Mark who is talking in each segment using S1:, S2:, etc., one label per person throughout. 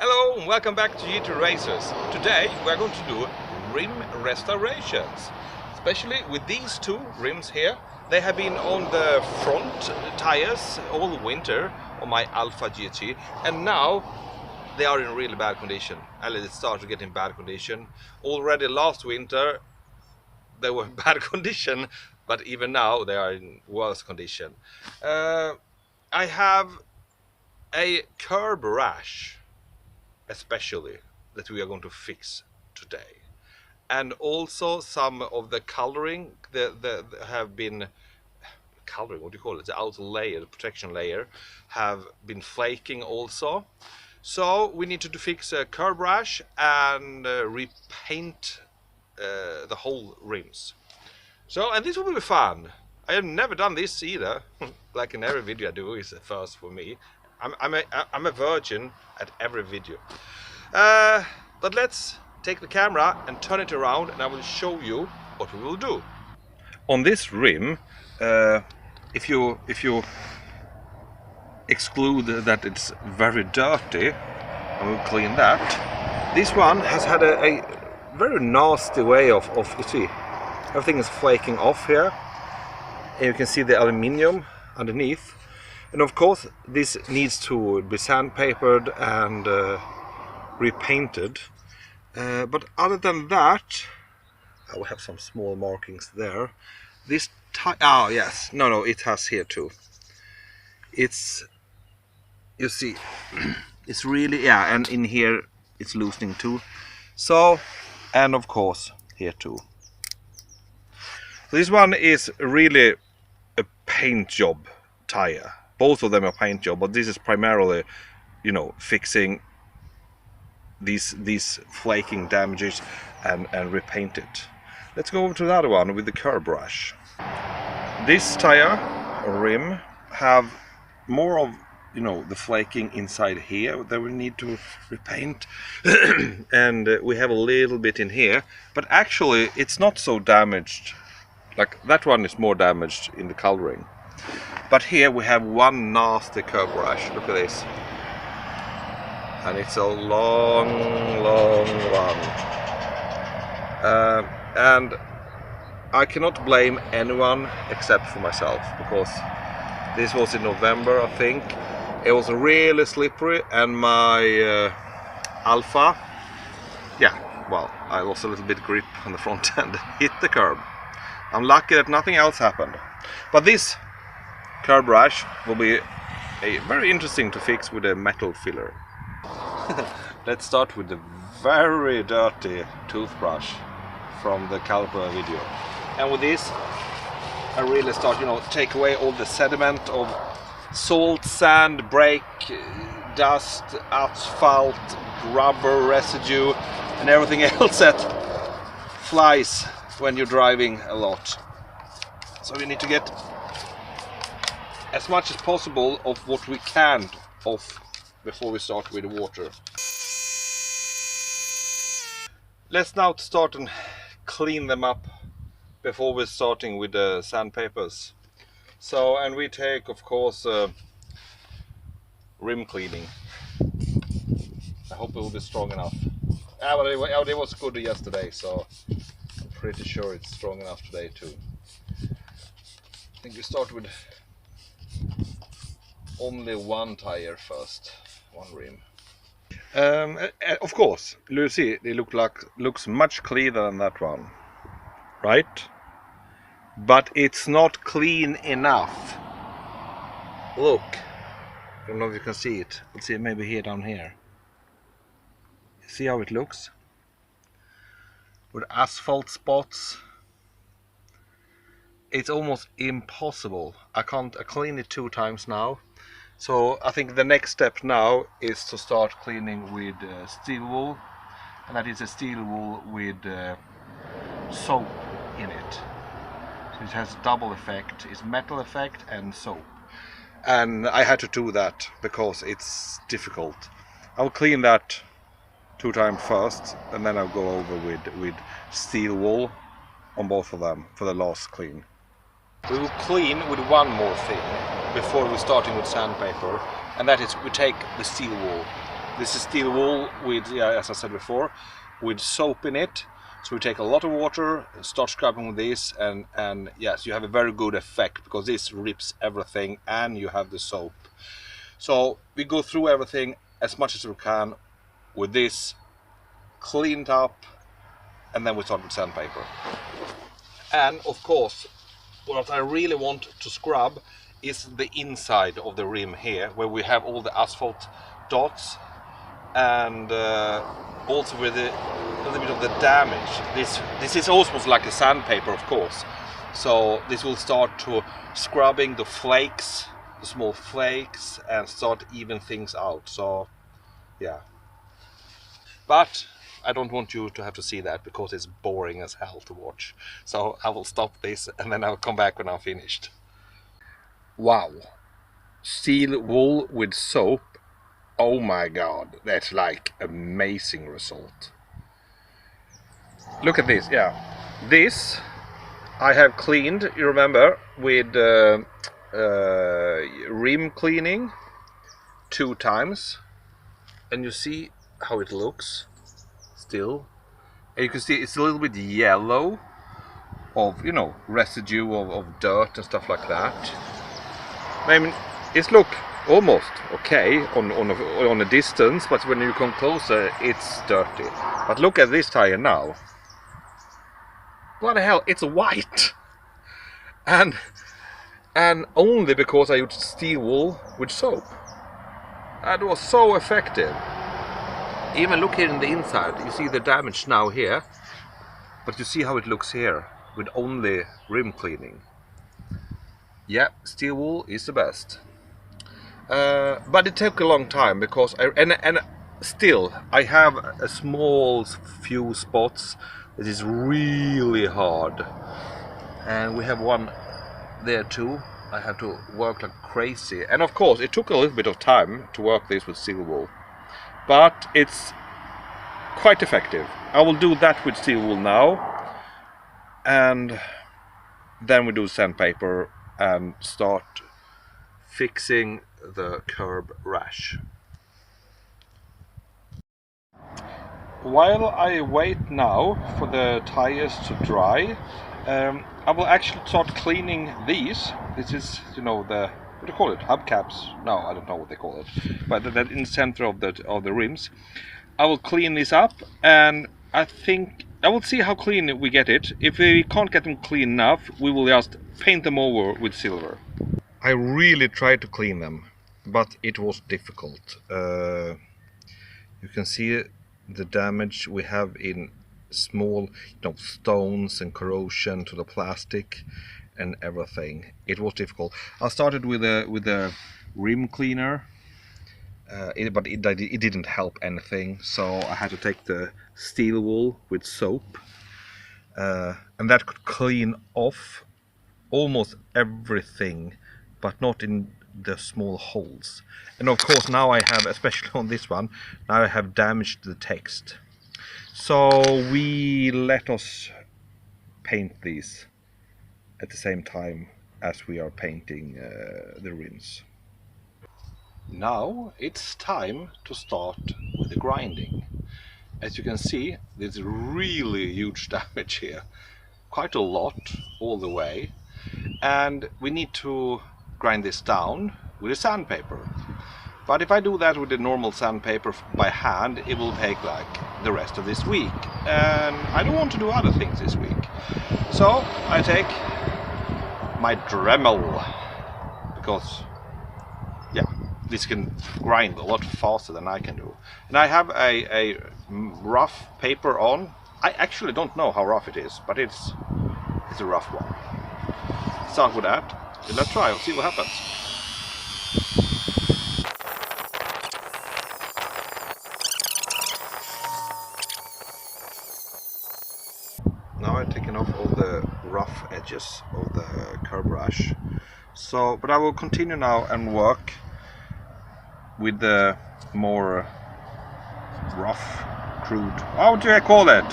S1: Hello and welcome back to GT Racers. Today we're going to do rim restorations, especially with these two rims here. They have been on the front tires all winter on my Alfa GT, and now they are in really bad condition. They start to get in bad condition. Already last winter they were in bad condition, but even now they are in worse condition. I have a curb rash especially that we are going to fix today, and also some of the coloring that have been coloring, what do you call it, the outer layer, the protection layer, have been flaking also. So we need to fix a curb rash and repaint the whole rims. So, and this will be fun. I have never done this either. Like in every video I do is a first for me. I'm a virgin at every video. But let's take the camera and turn it around, and I will show you what we will do. On this rim, if you exclude that it's very dirty, and we'll clean that. This one has had a very nasty way of you see, everything is flaking off here, and you can see the aluminium underneath. And of course this needs to be sandpapered and repainted, but other than that, I will have some small markings there. This oh yes, no, it has here too. It's, you see, it's really, yeah, and in here it's loosening too. So, and of course here too. So this one is really a paint job tire. Both of them are paint job, but this is primarily, you know, fixing these flaking damages and repaint it. Let's go over to the other one with the curb rash. This tire rim have more of, you know, the flaking inside here that we need to repaint, and we have a little bit in here, but actually it's not so damaged. Like that one is more damaged in the coloring. But here we have one nasty curb rash. Look at this. And it's a long one. And I cannot blame anyone except for myself, because this was in November, I think. It was really slippery, and my Alfa, yeah, well, I lost a little bit grip on the front end, hit the curb. I'm lucky that nothing else happened. But this curb rash will be very interesting to fix with a metal filler. Let's start with the very dirty toothbrush from the caliper video. And with this, I really start, you know, take away all the sediment of salt, sand, brake, dust, asphalt, rubber residue, and everything else that flies when you're driving a lot. So we need to get as much as possible of what we can off before we start with the water. Let's now start and clean them up before we're starting with the sandpapers. So, and we take, of course, rim cleaning. I hope it will be strong enough. But it was good yesterday, so I'm pretty sure it's strong enough today too. I think we start with only one tire first, one rim. Of course, you see, they looks much cleaner than that one, right? But it's not clean enough. Look, I don't know if you can see it. Let's see, maybe here, down here. See how it looks? With asphalt spots. It's almost impossible. I cleaned it 2 times now. So I think the next step now is to start cleaning with steel wool, and that is a steel wool with soap in it. So it has double effect. It's metal effect and soap. And I had to do that because it's difficult. I'll clean that 2 times first, and then I'll go over with steel wool on both of them for the last clean. We will clean with one more thing before we're starting with sandpaper, and that is we take the steel wool This is steel wool with, as I said before, with soap in it. So we take a lot of water, start scrubbing with this, and yes, you have a very good effect because this rips everything and you have the soap. So we go through everything as much as we can with this, clean it up, and then we start with sandpaper. And of course, what I really want to scrub is the inside of the rim here, where we have all the asphalt dots, and also with a little bit of the damage. This is almost like a sandpaper, of course. So this will start to scrubbing the flakes, the small flakes, and start even things out. So yeah, but I don't want you to have to see that because it's boring as hell to watch. So I will stop this and then I'll come back when I'm finished. Wow, steel wool with soap. Oh my god, that's like amazing result. Look at this, yeah. This I have cleaned, you remember, with rim cleaning 2 times. And you see how it looks still. And you can see it's a little bit yellow of, you know, residue of dirt and stuff like that. I mean, it's look almost okay on a distance, but when you come closer it's dirty. But look at this tire now. What the hell, it's white! And only because I used steel wool with soap. That was so effective. Even look here in the inside, you see the damage now here, but you see how it looks here with only rim cleaning. Yeah, steel wool is the best. But it took a long time because still I have a small few spots that is really hard, and we have one there too. I have to work like crazy, and of course it took a little bit of time to work this with steel wool, but it's quite effective. I will do that with steel wool now, and then we do sandpaper and start fixing the curb rash. While I wait now for the tires to dry, I will actually start cleaning these. This is, you know, the, what do you call it? Hubcaps? No, I don't know what they call it. But that in the center of the rims. I will clean this up, and I think I will see how clean we get it. If we can't get them clean enough, we will just paint them over with silver. I really tried to clean them, but it was difficult. You can see the damage we have in small, you know, stones and corrosion to the plastic and everything. It was difficult. I started with a rim cleaner, but it didn't help anything. So I had to take the steel wool with soap, and that could clean off almost everything, but not in the small holes. And of course now I have, especially on this one, now I have damaged the text. So we let us paint these at the same time as we are painting the rims. Now it's time to start with the grinding. As you can see, there's really huge damage here. Quite a lot all the way. And we need to grind this down with a sandpaper. But if I do that with the normal sandpaper by hand, it will take like the rest of this week. And I don't want to do other things this week. So I take my Dremel, because yeah, this can grind a lot faster than I can do. And I have a rough paper on. I actually don't know how rough it is, but it's a rough one. Start with that. Let's try and see what happens. Now I've taken off all the rough edges of the curb rash. So, but I will continue now and work with the more rough, crude, how do I call it?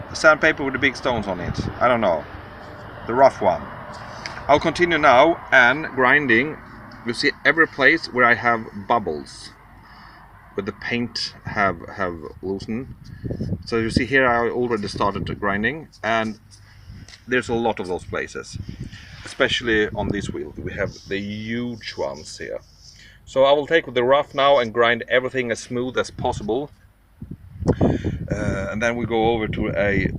S1: The sandpaper with the big stones on it. I don't know. The rough one. I'll continue now and grinding. You see every place where I have bubbles. where the paint have loosened. So you see here I already started grinding, and there's a lot of those places, especially on this wheel. We have the huge ones here. So I will take the rough now and grind everything as smooth as possible, and then we go over to a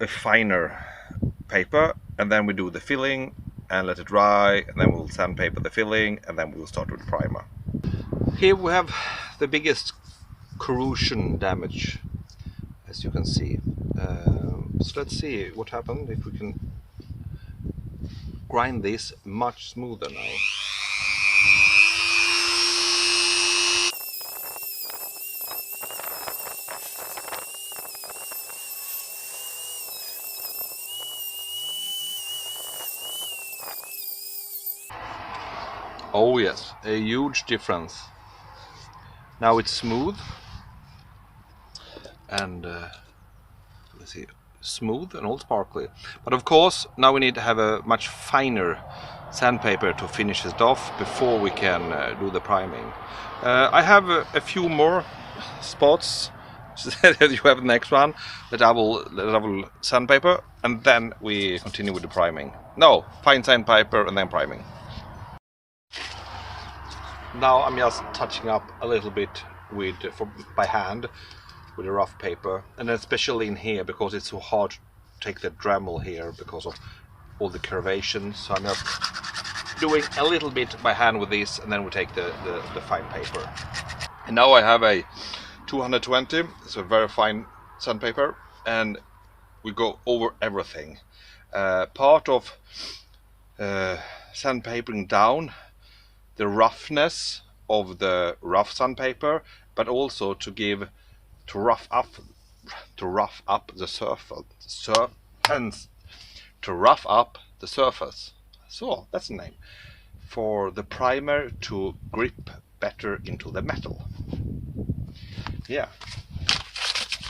S1: finer paper, and then we do the filling and let it dry, and then we'll sandpaper the filling, and then we'll start with the primer. Here we have the biggest corrosion damage, as you can see. So let's see what happened if we can grind this much smoother now. Oh yes, a huge difference. Now it's smooth, and let's see, smooth and all sparkly. But of course, now we need to have a much finer sandpaper to finish it off before we can do the priming. I have a few more spots. You have the next one that I will sandpaper, and then we continue with the priming. No, fine sandpaper and then priming. Now I'm just touching up a little bit by hand with a rough paper, and especially in here because it's so hard to take the Dremel here because of all the curvations. So I'm just doing a little bit by hand with this, and then we take the fine paper. And now I have a 220, it's a very fine sandpaper, and we go over everything. Part of sandpapering down the roughness of the rough sandpaper, but also to rough up the surface. So that's the name for the primer to grip better into the metal. Yeah,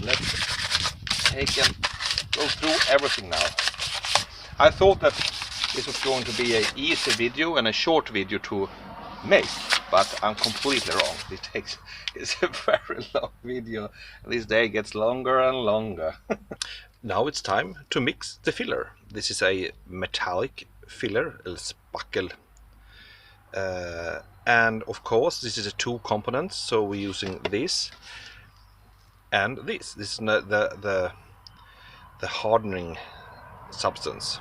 S1: let's take and go through everything now. I thought that this was going to be an easy video and a short video to make, but I'm completely wrong. It's a very long video. This day gets longer and longer. Now it's time to mix the filler. This is a metallic filler, a spackel, and of course this is a 2 components, so we're using this and this. This is the hardening substance.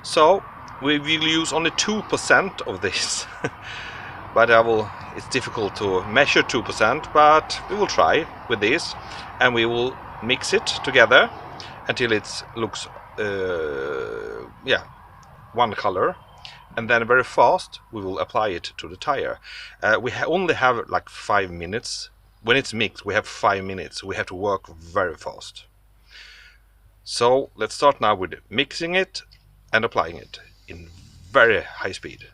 S1: So we will use only 2% of this. But it's difficult to measure 2%, but we will try with this, and we will mix it together until it looks one color, and then very fast we will apply it to the tire. We only have like 5 minutes. When it's mixed, we have 5 minutes. We have to work very fast. So let's start now with mixing it and applying it in very high speed.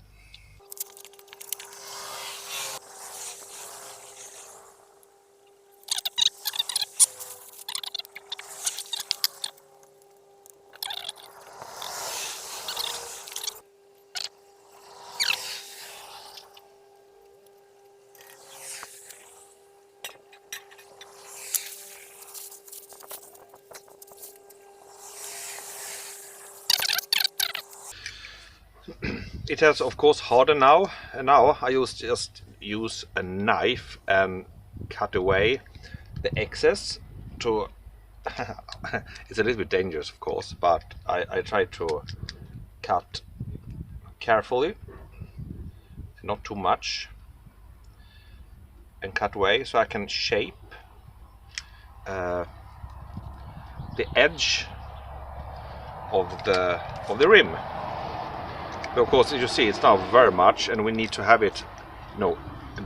S1: It has of course hardened now, and now I just use a knife and cut away the excess to it's a little bit dangerous of course, but I try to cut carefully, not too much, and cut away so I can shape the edge of the rim. But of course, as you see, it's now very much, and we need to have it, a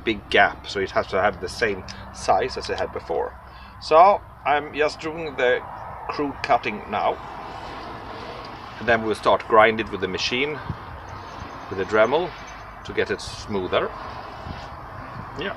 S1: big gap, so it has to have the same size as it had before. So I'm just doing the crude cutting now, and then we'll start grind it with the machine, with the Dremel, to get it smoother. Yeah.